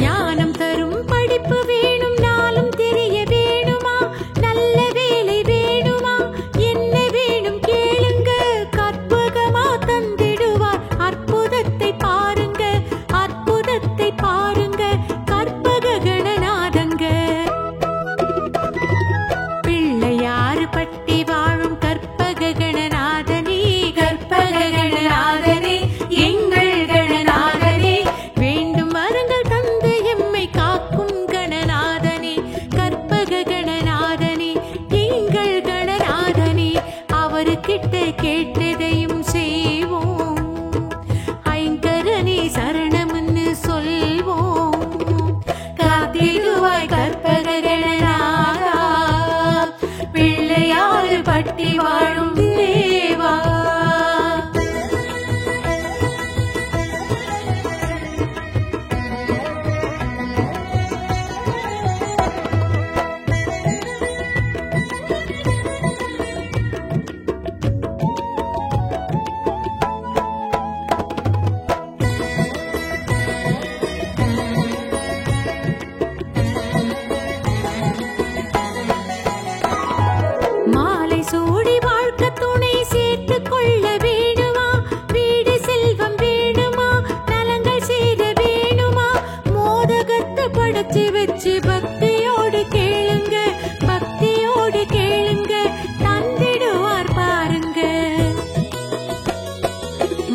ஞானம் தரும் படிப்பு வேணும், நாளும் தெரிய வேணுமா, நல்ல வேலை வேணுமா, என்ன வேணும் கேளுங்க, கற்பகமா தந்திடுவார். அற்புதத்தை பாருங்க, அற்புதத்தை பாருங்க, கற்பக கணநாதங்க. பிள்ளையாறு பட்டி வாழும் கற்பக கணநாதனே, கற்பக கணநாதனே, எங்கள் கணநாதனே, வேண்டும் வரங்கள் தந்து எம்மை காக்கும் கணநாதனே, கற்பக கணநாதனே, எங்கள் கணநாதனே. அவருக்கிட்ட கேட்டதையும் செய்வோம், ஐங்கரனே சரணம்னு சொல்வோம். காத்திடுவாய் கற்பக கணநாதா, பிள்ளையாறு பட்டி வாழும் தேவா. மாலை சூடி வாழ்க்கை துணை சேர்த்து கொள்ள வேணுமா, வீடு செல்வம் வேணுமா, நலங்கள் சேர வேணுமா, மோதகத்தை படைச்சு வச்சு பக்தியோடு கேளுங்க, பக்தியோடு கேளுங்க, தந்திடுவார் பாருங்க.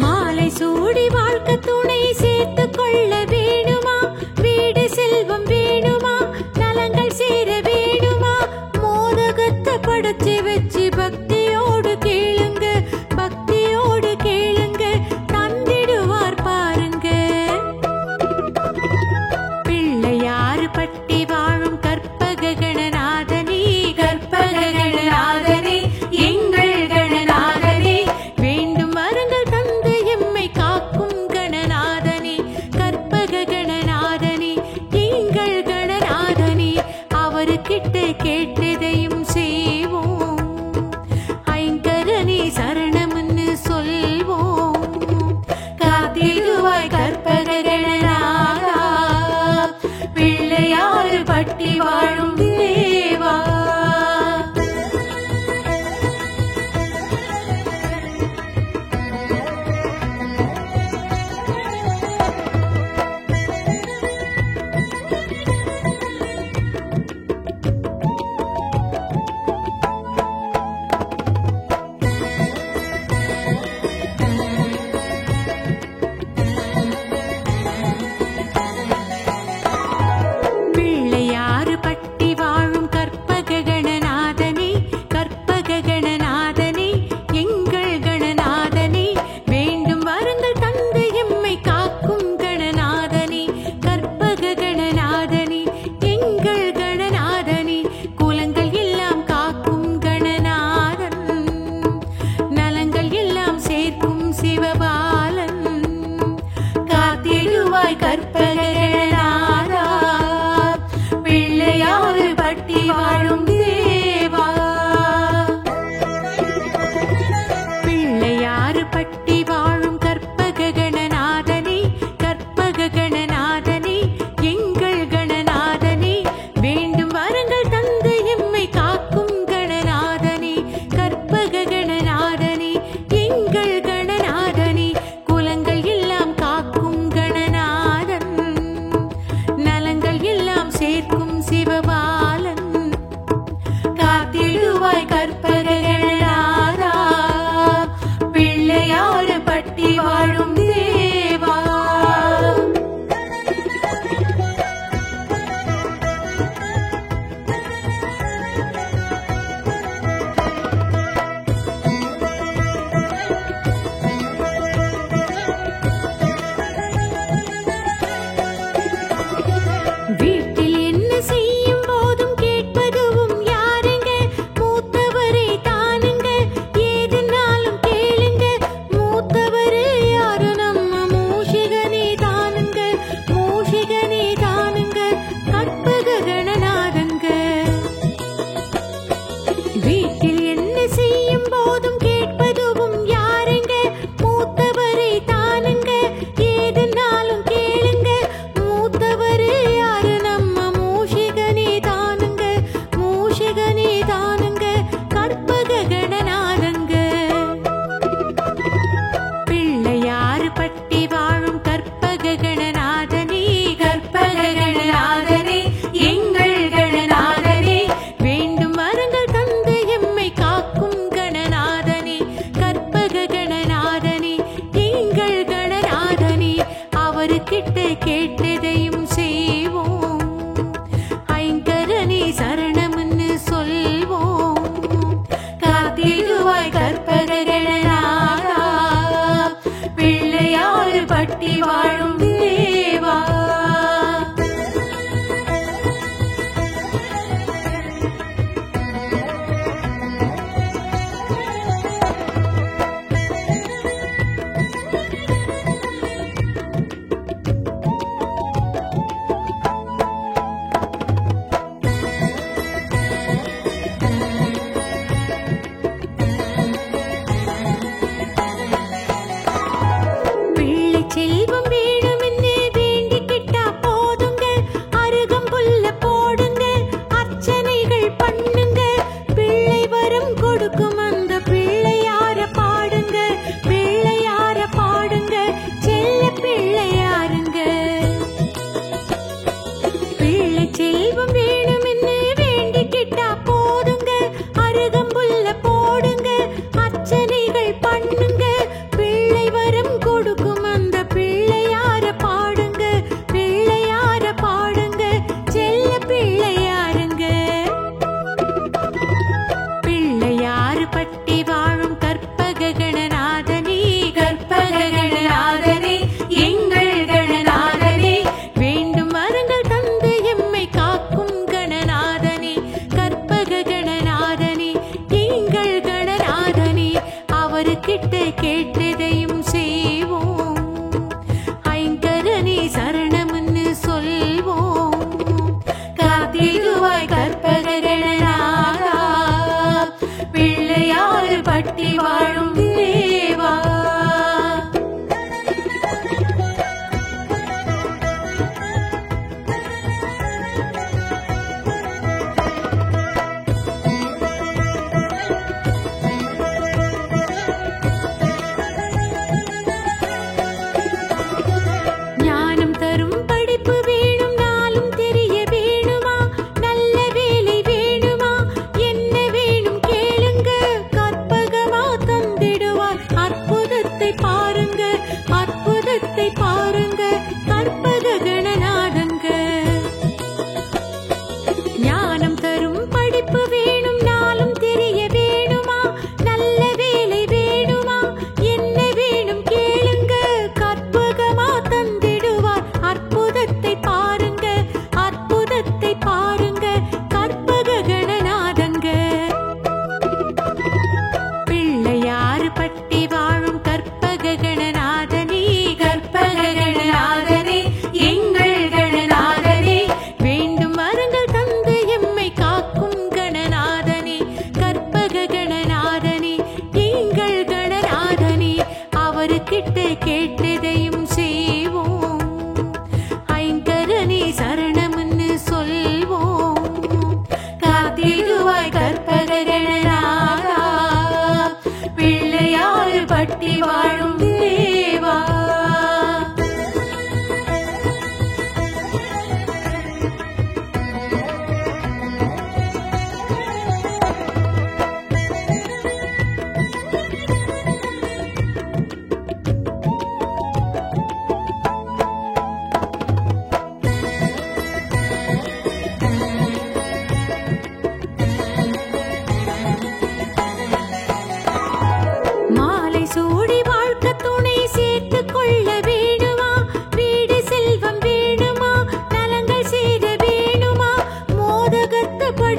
மாலை சூடி வாழ்க்கை துணை சேர்த்து கொள்ள வேணுமா, வீடு செல்வம் வேணுமா, நலங்கள் சேர வேணுமா, மோதகத்தை படைச்சு வச்சு பக்தியோடு கேளுங்க, பக்தியோடு கேளுங்க, தந்திடுவார் பாருங்க. பிள்ளையாறு பட்டி வாழும் கற்பக கணநாதனே, கற்பக கணநாதனே, எங்கள் கணநாதனே, வேண்டும் வரங்கள் தந்து எம்மை காக்கும் கணநாதனே, கற்பக கணநாதனே, எங்கள் கணநாதனே. அவருக்கிட்ட கேட்டதையும் செய்வோம், ஐங்கரனே சரணம்னு சொல்வோம். காத்திடுவாய் கற்பக கணநாதா, பிள்ளையாறு பட்டி வாழும் தேவா. பிள்ளையாறு பட்டி வாழும் கற்பக கணநாதனே, கற்பக கணநாதனே, எங்கள் கணநாதனே, வேண்டும் வரங்கள் தந்து எம்மை காக்கும் கணநாதனே, கற்பக கணநாதனே, எங்கள் கணநாதனே, குலங்கள் எல்லாம் காக்கும் கணநாதன், நலங்கள் எல்லாம் சேர்க்கும் சிவபாலன். காத்திடுவாய் கற்பக கணநாதா, பிள்ளையாறு பட்டி வாழும் தேவா. பிள்ளையாறு பட்டி வாழும் கற்பக கணநாதனே, கற்பக கணநாதனே, எங்கள் கணநாதனே, வேண்டும் வரங்கள் தந்து எம்மை காக்கும் கணநாதனே, கற்பக கணநாதனே, எங்கள் கணநாதனே, குலங்கள் எல்லாம் காக்கும் கணநாதன், நலங்கள் எல்லாம் சேர்க்கும் சிவபாலன். காத்திடுவாய் கற்பக கணநாதா, பிள்ளையாறு பட்டி வாழும் தேவா. வீட்டில் என்ன செய்யும் போதும் கேட்பதுவும் யாருங்க, மூத்தவரை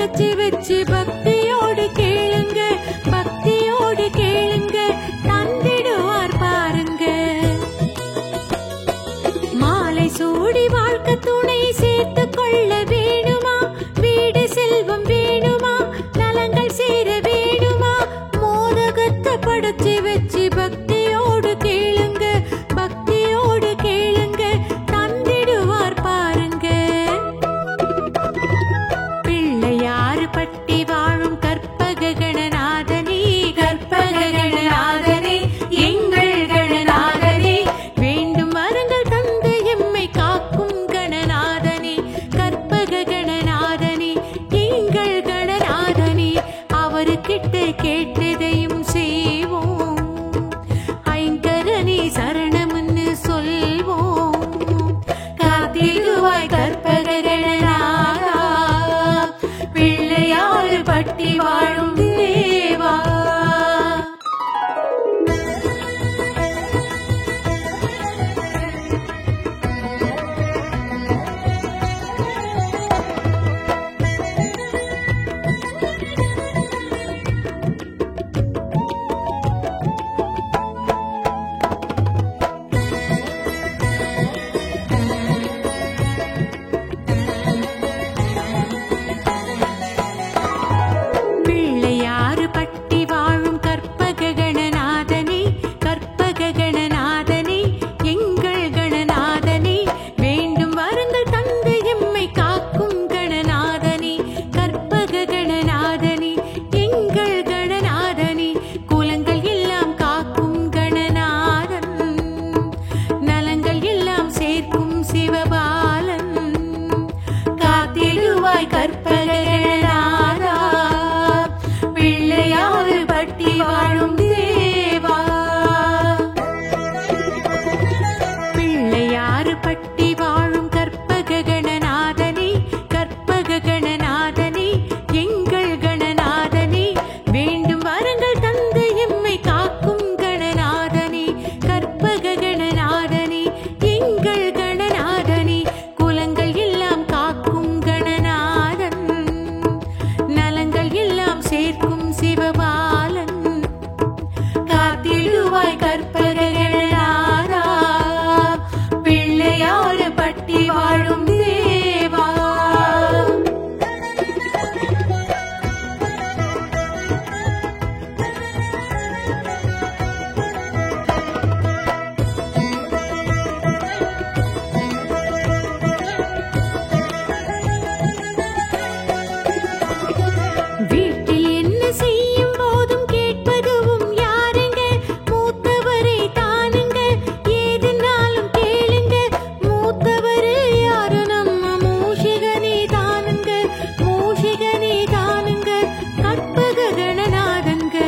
படைச்சு வச்சு பக்தியோடு கேளுங்க, பக்தியோடு கேளுங்க, தந்திடுவார் பாருங்க. மாலை சூடி வாழ்க்கை துணை சேர்த்து கொள்ள வேணுமா, வீடு செல்வம் வேணுமா, நலங்கள் சேர வேணுமா, மோதகத்தை படைச்சு வச்சு பக்தியோடு கேளுங்க, பக்தியோடு கேளுங்க, தந்திடுவார் பாருங்க. பிள்ளையாறு பட்டி வாழும் கற்பக கணநாதனே, கற்பக கணநாதனே, எங்கள் கணநாதனே, வேண்டும் வரங்கள் தந்து எம்மை காக்கும் கணநாதனே, கற்பக கணநாதனே, எங்கள் கணநாதனே, அவருக்கிட்ட கேட்டதையும் செய்வோம், ஐங்கரனே சரணம்னு சொல்வோம். காத்திடுவாய் கற்பக கணநாதா, பிள்ளையாறு பட்டி வாழும் தேவா. பிள்ளையாறு பட்டி வாழும் கற்பக கணநாதனே, கற்பக கணநாதனே, எங்கள் கணநாதனே, வேண்டும் வரங்கள் தந்து எம்மை காக்கும் கணநாதனே, கற்பக கணநாதனே, எங்கள் கணநாதனே, குலங்கள் எல்லாம் காக்கும் கணநாதன், நலங்கள் எல்லாம் சேர்க்கும் சிவபாலன். காத்திடுவாய் கற்பக கணநாதா, பிள்ளையாறு பட்டி வாழும் தேவா. பிள்ளையாறு பட்டி வாழும் கற்பக கணநாதனே, கற்பக கணநாதனே, எங்கள் கணநாதனே, வேண்டும் வரங்கள் தந்து எம்மை காக்கும் கணநாதனே, கற்பக கணநாதனே, எங்கள் கணநாதனே, குலங்கள் எல்லாம் காக்கும் கணநாதன், நலங்கள் எல்லாம் சேர்க்கும் சிவபாலன். காத்திடுவாய் கற்பக கணநாதா, பிள்ளையாறு பட்டி வாழும் தேவா. வீட்டில் என்ன செய்யும் போதும் கேட்பதுவும் யாருங்க, மூத்தவரை தானுங்க, ஏதுனாலும் கேளுங்க, மூத்தவரு யாரு நம்ம மூஷிகனே தானுங்க, மூஷிகனே தானுங்க, கற்பக கணநாதங்க.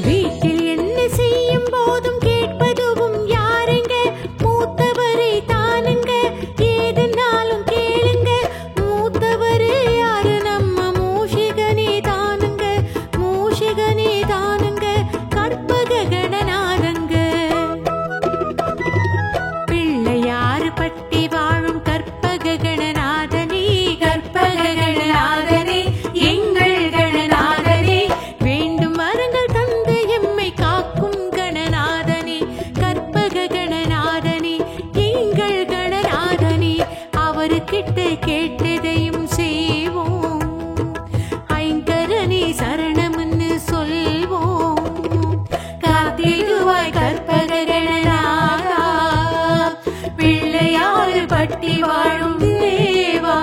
வீட்டில் என்ன செய்யும் போதும் கேட்பதுவும் யாருங்க, மூத்தவரை தானுங்க, ஏதுனாலும் கேளுங்க, மூத்தவரு யாரு நம்ம மூஷிகனே தானுங்க, மூஷிகனே தானுங்க, கற்பக கணநாதங்க. பிள்ளையாறு பட்டி வாழும் கற்பக கணநாதனே, கற்பக கணநாதனே, எங்கள் கணநாதனே, வேண்டும் வரங்கள் தந்து எம்மை காக்கும் கணநாதனே, கற்பக கணநாதனே, எங்கள் கணநாதனே, அவருக்கிட்ட கேட்டதையும் செய்வோம், ஐங்கரனே சரணம்னு சொல்வோம். காத்திடுவாய் கற்பக கணநாதா, பிள்ளையாறு பட்டி வாழும் தேவா.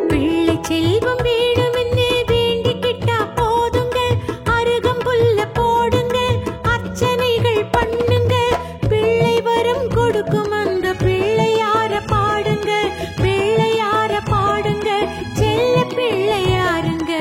பிள்ளை செல்வம் வேணும்னு வேண்டிக்கிட்டா போதுங்க, அருகம்புல்ல போடுங்க, அர்ச்சனைகள் பண்ணுங்க, பிள்ளை வரம் கொடுக்கும் அந்த பிள்ளையார பாடுங்க, பிள்ளையார பாடுங்க, செல்ல பிள்ளையாருங்க.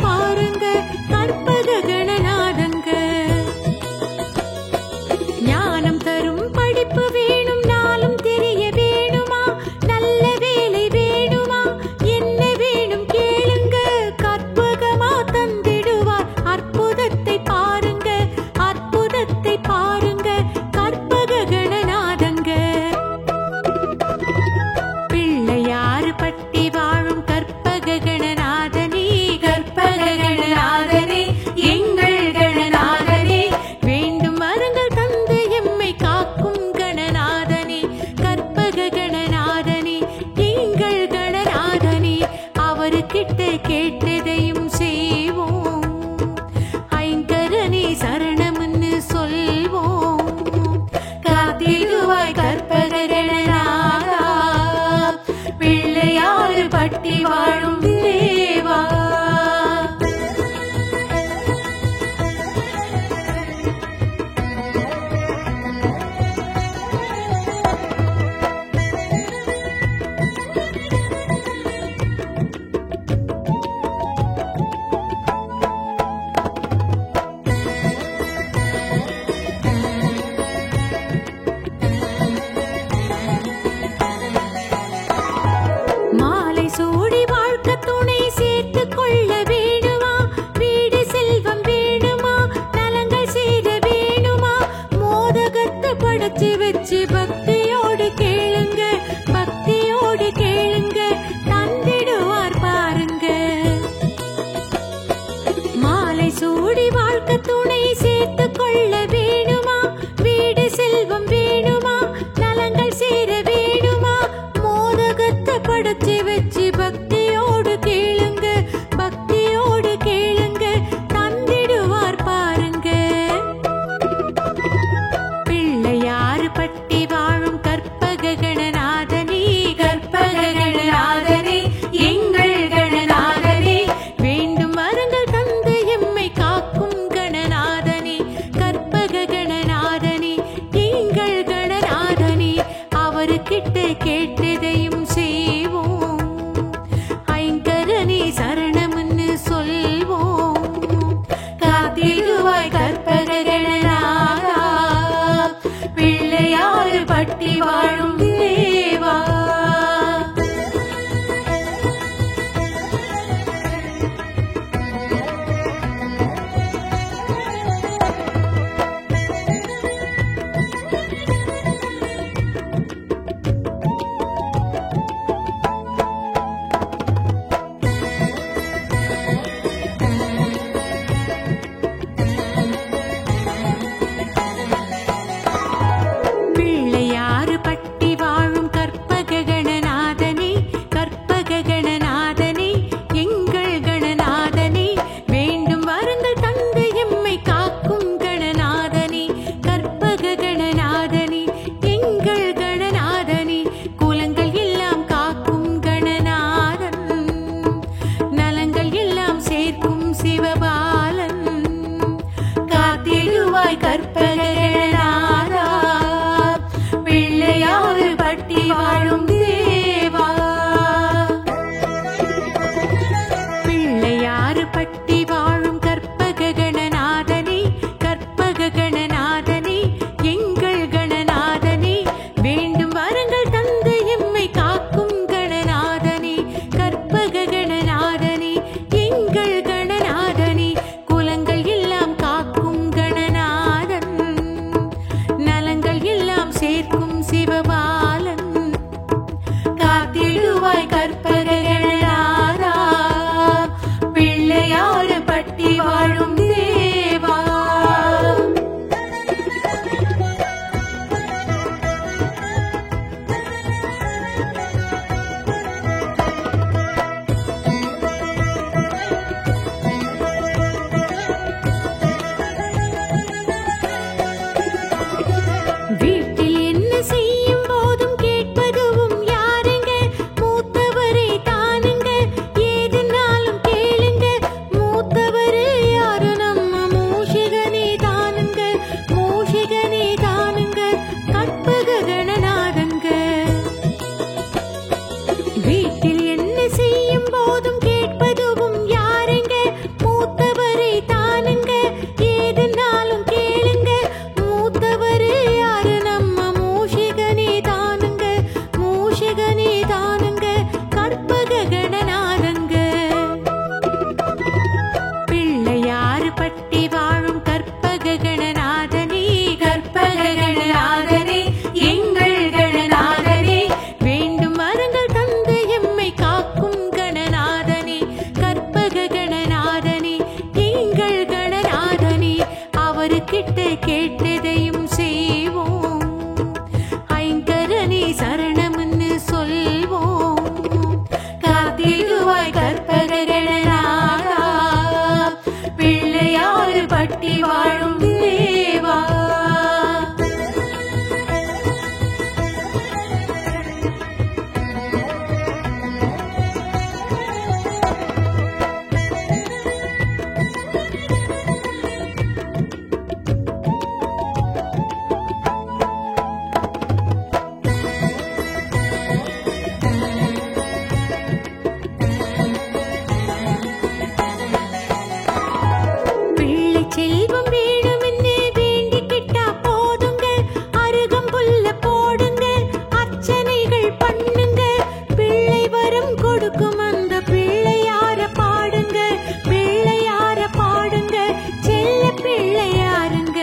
பாருங்க கற்பக கணநாதங்க. ஞானம் தரும் படிப்பு வேணும், நாளும் தெரிய வேணுமா, நல்ல வேலை வேணுமா, என்ன வேணும் கேளுங்க, கற்பகமா தந்திடுவார். அற்புதத்தை பாருங்க, அற்புதத்தை பாருங்க கற்பக கணநாதங்க. பிள்ளையாறு பட்டி வாழும் கற்பக கணநாதனே, கற்பக கணநாதனே, எங்கள் கணநாதனே, வேண்டும் வரங்கள் தந்து எம்மை காக்கும் கணநாதனே, கற்பக கணநாதனே, எங்கள் கணநாதனே. அவருக்கிட்ட கேட்டதையும் செய்வோம், ஐங்கரனே சரணம்னு சொல்வோம். காத்திடுவாய் கற்பக கணநாதா, பிள்ளையாறு பட்டி வாழும் தேவா. மாலை சூடி வாழ்க்கை துணை சேர்த்து கொள்ள வேணுமா, வீடு செல்வம் வேணுமா, நலங்கள் சேர வேணுமா, மோதகத்தை படைச்சு வச்சு பக்தியோடு கேளுங்க, பக்தியோடு கேளுங்க, தந்திடுவார் பாருங்க. மாலை சூடி வாழ்க்கை துணை சேர்த்து கொள்ள வேணுமா, வீடு செல்வம் வேணுமா, நலங்கள் சேர வேணுமா, மோதகத்தை படைச்சு வச்சு பக்தியோடு கேளுங்க, பக்தியோடு கேளுங்க, தந்திடுவார் பாருங்க. பிள்ளையாறு பட்டி வாழும் கற்பக கணநாதனே, கற்பக கணநாதனே, எங்கள் கணநாதனே, வேண்டும் வரங்கள் தந்து எம்மை காக்கும் கணநாதனே, கற்பக கணநாதனே, எங்கள் கணநாதனே. அவருக்கிட்ட கேட்டதையும் செய்வோம், ஐங்கரனே சரணம்னு சொல்வோம். காத்திடுவாய் கற்பக கணநாதா, பிள்ளையாறு பட்டி வாழும் தேவா. பிள்ளையாறு பட்டி வாழும் கற்பக கணநாதனே, கற்பக கணநாதனே, எங்கள் கணநாதனே, வேண்டும் வரங்கள் தந்து எம்மை காக்கும் கணநாதனே, கற்பக கணநாதனே, எங்கள் கணநாதனே, குலங்கள் எல்லாம் காக்கும் கணநாதன், நலங்கள் எல்லாம் சேர்க்கும் சிவபாலன். காத்திடுவாய் கற்பக கணநாதா, பிள்ளையாறு பட்டி வாழும் தேவா. பிள்ளையாறு பட்டி வாழும் கற்பக கணநாதனே, கற்பக கணநாதனே, எங்கள் கணநாதனே, வேண்டும் வரங்கள் தந்து எம்மை காக்கும் கணநாதனே, கற்பக கணநாதனே, எங்கள் கணநாதனே, குலங்கள் எல்லாம் காக்கும் கணநாதன், கேட்டதையும் செய்வோம். ஐங்கரனே சரணம்னு சொல்வோம். காத்திடுவாய் கற்பககணநாதா, பிள்ளையாறு பட்டி வாழும் தேவா. செல்வம் வேணும்னு வேண்டிக்கிட்டா போதுங்க, அருகம்புல்ல போடுங்க, அர்ச்சனைகள் பண்ணுங்க, பிள்ளை வரம் கொடுக்கும் அந்த பிள்ளையார பாடுங்க, பிள்ளையார பாடுங்க, செல்ல பிள்ளையாருங்க.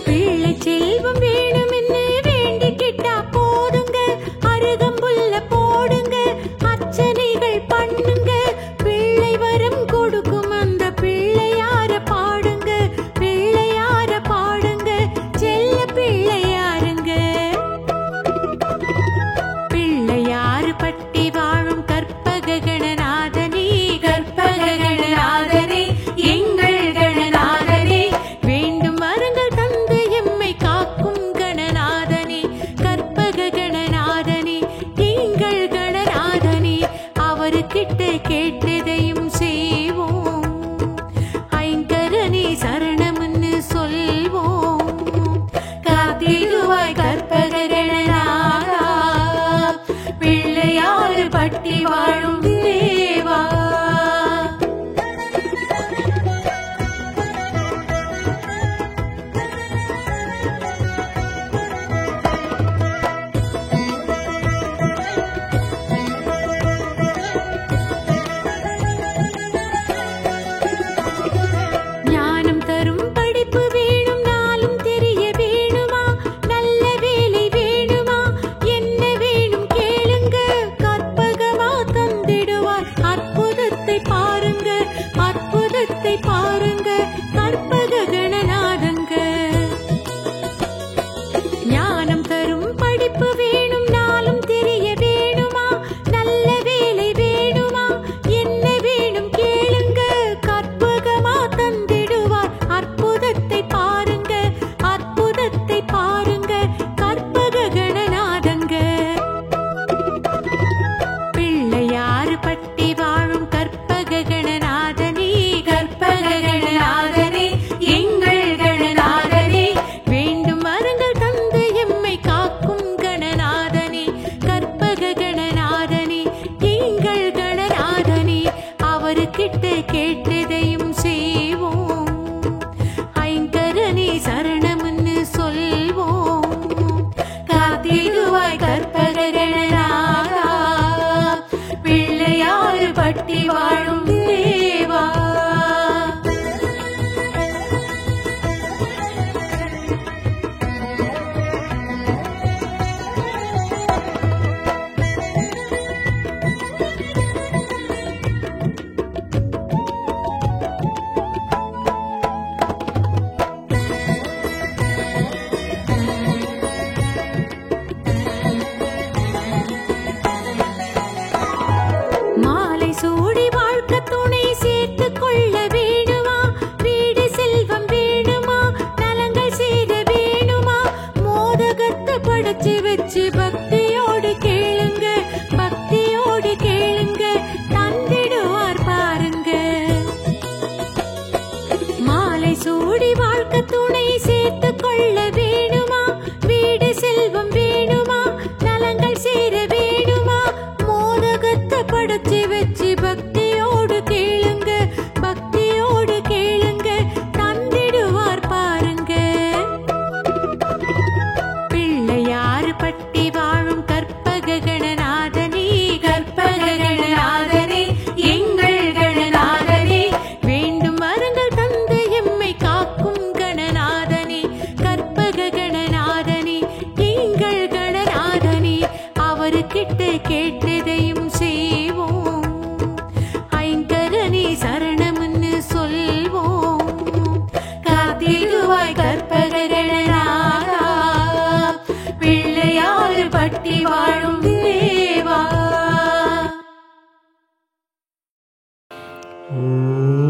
பிள்ளை செல்வம் வேணும்னு வேண்டிக்கிட்டா போதுங்க, அருகம்புல்ல போடுங்க, அர்ச்சனைகள் பண்ணுங்க, பிள்ளை வரம் கொடுக்கும் பிள்ளையார பாடுங்க, பிள்ளையார பாடுங்க, செல்ல பிள்ளையாருங்க. பிள்ளையாறு பட்டி வாழும் கற்பககணநாதனே, கற்பககணநாதனே, எங்கள் கணநாதனே, வேண்டும் வரங்கள் தந்து எம்மை காக்கும் கணநாதனே, கற்பககணநாதனே, எங்கள் கணநாதனே, அவருக்கிட்ட கேட்டதையும் செய்வோம். ஐங்கரனே சரணம்னு சொல்வோம். காத்திடுவாய் கற்பககணநாதா, பிள்ளையாறு பட்டி வாழும் தேவா. ஞானம் தரும் படிப்பு வேணும், நாளும் தெரிய வேணுமா, நல்ல வேலை வேணுமா, என்ன வேணும் கேளுங்க, கற்பகமா தந்திடுவார், அற்புதத்தை பாருங்க, அற்புதத்தை பாருங்க, கற்பககணநாதங்க. ஞானம் தரும் படிப்பு வேணும், நாளும் தெரிய வேணுமா, நல்ல வேலை வேணுமா, என்ன வேணும் கேளுங்க, கற்பகமா தந்திடுவார், அற்புதத்தை பாருங்க, அற்புதத்தை பாருங்க, கற்பககணநாதங்க. பிள்ளையாறு பட்டி வாழும் கற்பககணநாதனே, கற்பககணநாதனே, எங்கள் கணநாதனே, வேண்டும் வரங்கள் தந்து எம்மை காக்கும் கணநாதனே, கற்பககணநாதனே, எங்கள் கணநாதனே, அவருக்கிட்ட கேட்டதையும் செய்வோம். ஐங்கரனே சரணம்னு சொல்வோம். காத்திடுவாய் கற்பககணநாதா, பிள்ளையாறு பட்டி வாழும் தேவா. Om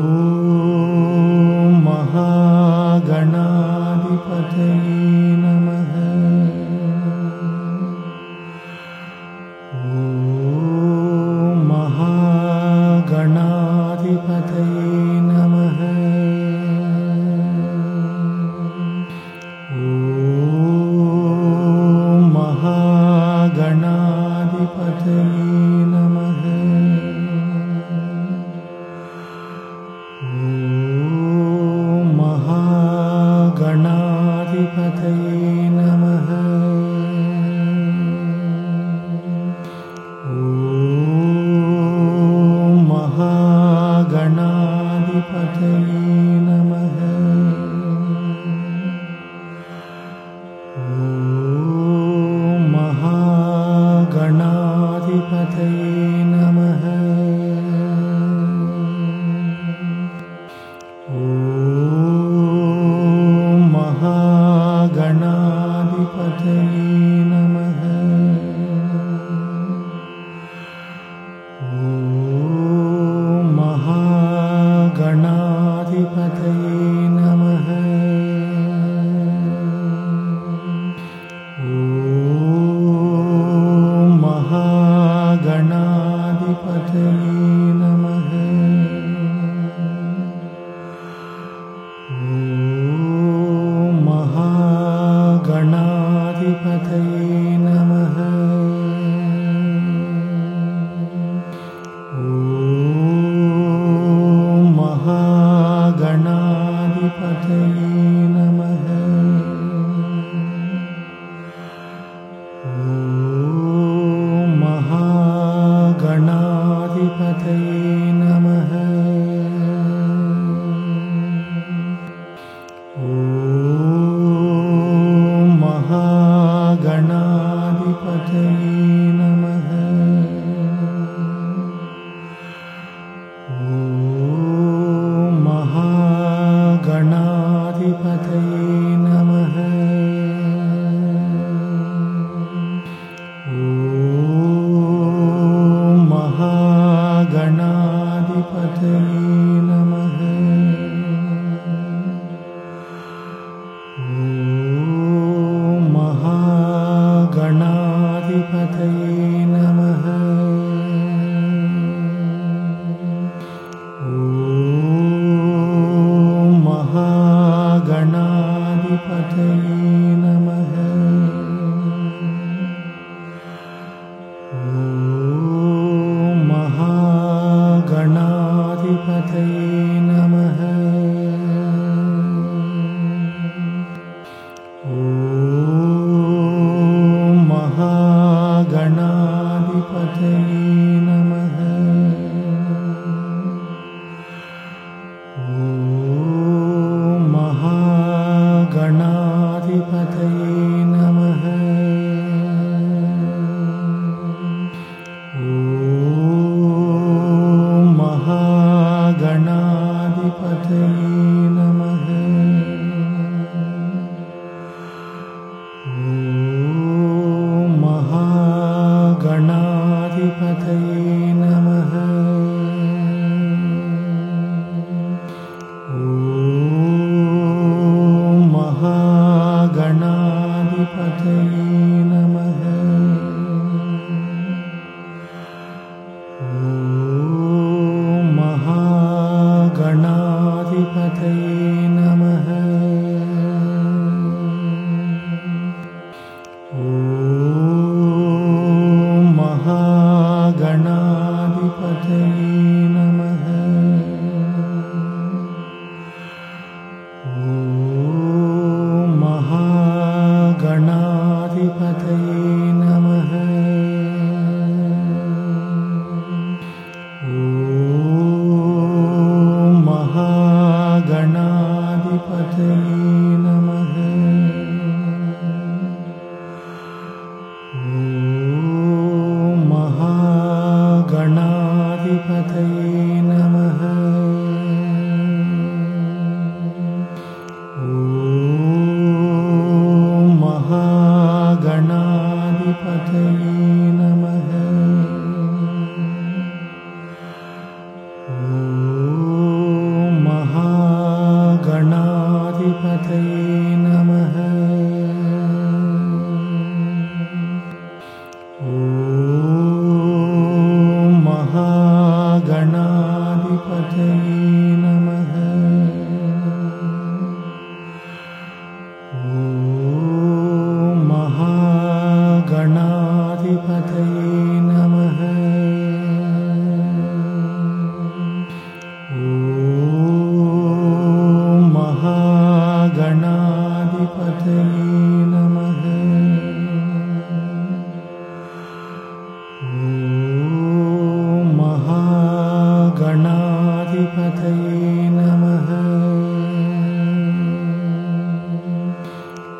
नमः।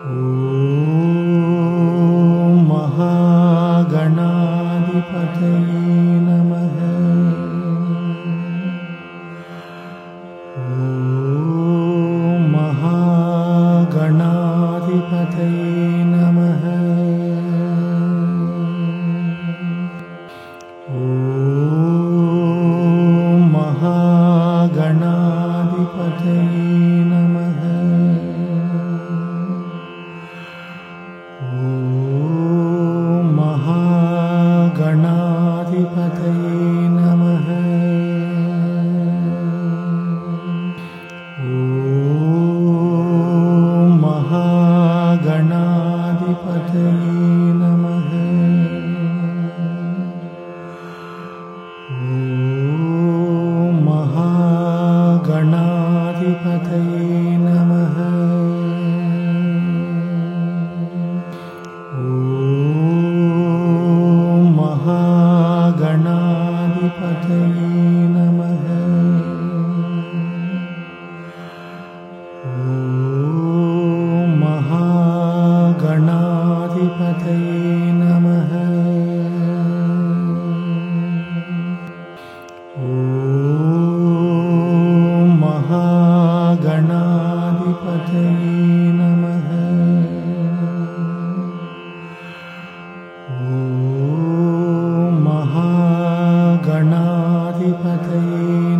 ॐ महागणाधिपतये नमः। ॐ महागणाधिपतये नमः। ॐ महागणाधिपतये नमः। ॐ महागणाधिपतये नमः। ॐ महागणाधिपतये नमः। ॐ महागणाधिपतये नमः। ॐ महागणाधिपतये नमः। ॐ महागणाधिपतये नमः। ॐ महागणाधिपतये नमः। ॐ महागणाधिपतये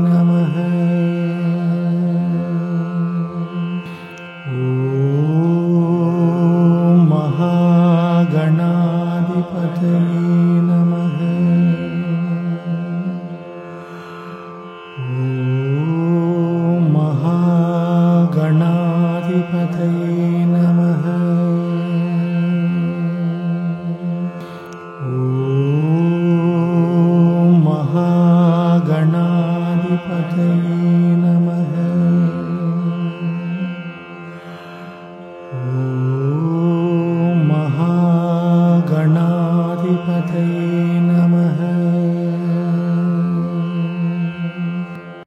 नमः। ॐ महागणाधिपतये नमः। ॐ महागणाधिपतये नमः। ॐ महागणाधिपतये